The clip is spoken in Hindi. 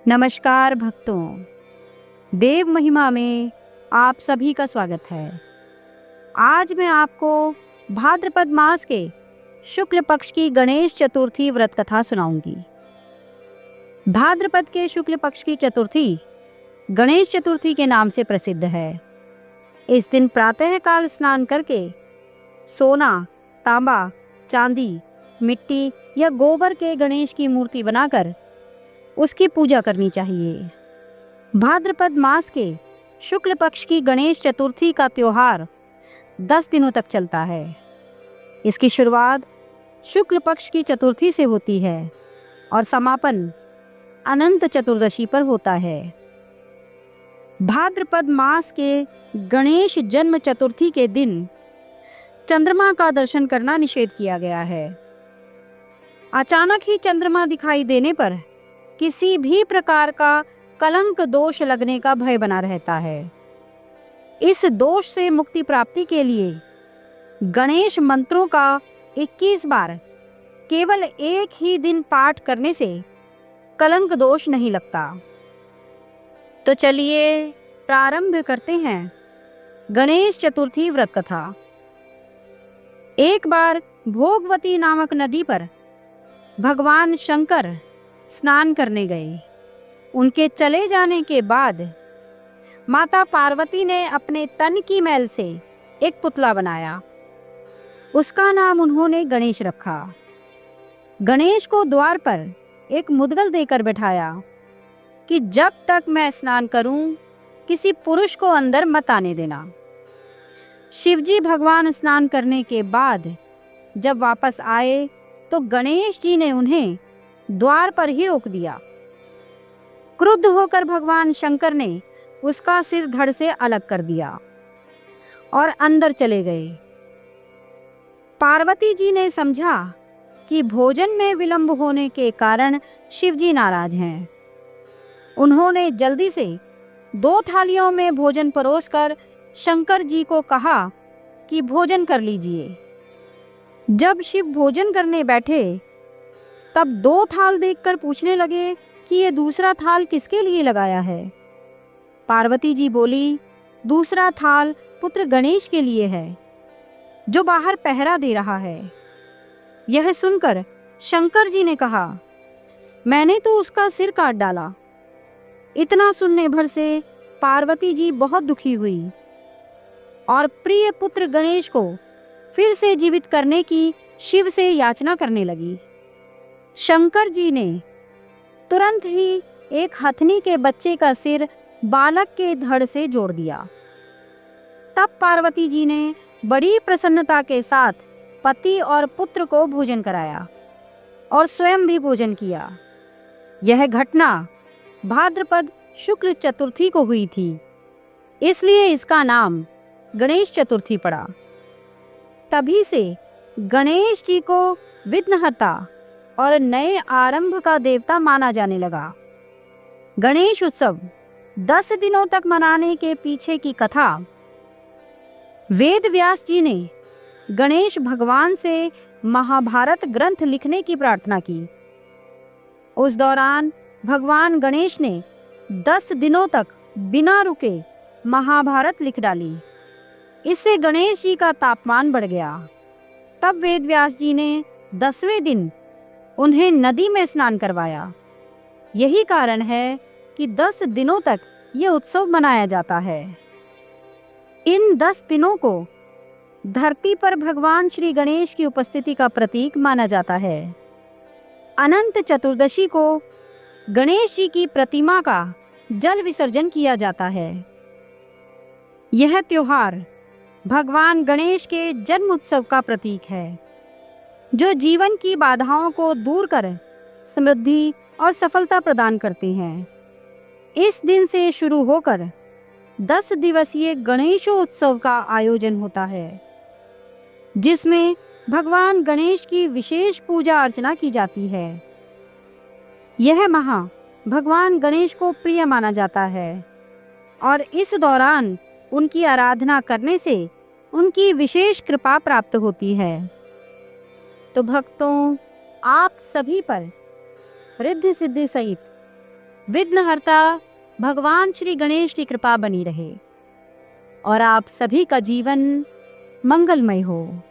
नमस्कार भक्तों, देव महिमा में आप सभी का स्वागत है। आज मैं आपको भाद्रपद मास के शुक्ल पक्ष की गणेश चतुर्थी व्रत कथा सुनाऊंगी। भाद्रपद के शुक्ल पक्ष की चतुर्थी गणेश चतुर्थी के नाम से प्रसिद्ध है। इस दिन प्रातःकाल स्नान करके सोना, तांबा, चांदी, मिट्टी या गोबर के गणेश की मूर्ति बनाकर उसकी पूजा करनी चाहिए। भाद्रपद मास के शुक्ल पक्ष की गणेश चतुर्थी का त्योहार 10 दिनों तक चलता है। इसकी शुरुआत शुक्ल पक्ष की चतुर्थी से होती है और समापन अनंत चतुर्दशी पर होता है। भाद्रपद मास के गणेश जन्म चतुर्थी के दिन चंद्रमा का दर्शन करना निषेध किया गया है। अचानक ही चंद्रमा दिखाई देने पर किसी भी प्रकार का कलंक दोष लगने का भय बना रहता है। इस दोष से मुक्ति प्राप्ति के लिए गणेश मंत्रों का 21 बार केवल एक ही दिन पाठ करने से कलंक दोष नहीं लगता। तो चलिए प्रारंभ करते हैं गणेश चतुर्थी व्रत कथा। एक बार भोगवती नामक नदी पर भगवान शंकर स्नान करने गए। उनके चले जाने के बाद माता पार्वती ने अपने तन की मैल से एक पुतला बनाया। उसका नाम उन्होंने गणेश रखा। गणेश को द्वार पर एक मुद्गल देकर बैठाया कि जब तक मैं स्नान करूं, किसी पुरुष को अंदर मत आने देना। शिवजी भगवान स्नान करने के बाद जब वापस आए तो गणेश जी ने उन्हें द्वार पर ही रोक दिया। क्रुद्ध होकर भगवान शंकर ने उसका सिर धड़ से अलग कर दिया और अंदर चले गए। पार्वती जी ने समझा कि भोजन में विलंब होने के कारण शिवजी नाराज हैं। उन्होंने जल्दी से 2 थालियों में भोजन परोसकर शंकर जी को कहा कि भोजन कर लीजिए। जब शिव भोजन करने बैठे तब 2 थाल देखकर पूछने लगे कि ये दूसरा थाल किसके लिए लगाया है। पार्वती जी बोली, दूसरा थाल पुत्र गणेश के लिए है, जो बाहर पहरा दे रहा है। यह सुनकर शंकर जी ने कहा, मैंने तो उसका सिर काट डाला। इतना सुनने भर से पार्वती जी बहुत दुखी हुई और प्रिय पुत्र गणेश को फिर से जीवित करने की शिव से याचना करने लगी। शंकर जी ने तुरंत ही एक हथनी के बच्चे का सिर बालक के धड़ से जोड़ दिया। तब पार्वती जी ने बड़ी प्रसन्नता के साथ पति और पुत्र को भोजन कराया और स्वयं भी भोजन किया। यह घटना भाद्रपद शुक्ल चतुर्थी को हुई थी, इसलिए इसका नाम गणेश चतुर्थी पड़ा। तभी से गणेश जी को विघ्नहर्ता और नए आरंभ का देवता माना जाने लगा। गणेश उत्सव 10 दिनों तक मनाने के पीछे की कथा। वेद व्यास जी ने गणेश भगवान से महाभारत ग्रंथ लिखने की प्रार्थना की। उस दौरान भगवान गणेश ने 10 दिनों तक बिना रुके महाभारत लिख डाली। इससे गणेश जी का तापमान बढ़ गया। तब वेद व्यास जी ने 10वें दिन उन्हें नदी में स्नान करवाया। यही कारण है कि 10 दिनों तक ये उत्सव मनाया जाता है। इन 10 दिनों को धरती पर भगवान श्री गणेश की उपस्थिति का प्रतीक माना जाता है। अनंत चतुर्दशी को गणेश जी की प्रतिमा का जल विसर्जन किया जाता है। यह त्योहार भगवान गणेश के जन्म उत्सव का प्रतीक है, जो जीवन की बाधाओं को दूर कर समृद्धि और सफलता प्रदान करते हैं। इस दिन से शुरू होकर 10 दिवसीय गणेशोत्सव का आयोजन होता है, जिसमें भगवान गणेश की विशेष पूजा अर्चना की जाती है। यह माह भगवान गणेश को प्रिय माना जाता है और इस दौरान उनकी आराधना करने से उनकी विशेष कृपा प्राप्त होती है। तो भक्तों, आप सभी पर रिद्धि सिद्धि सहित विघ्नहर्ता भगवान श्री गणेश की कृपा बनी रहे और आप सभी का जीवन मंगलमय हो।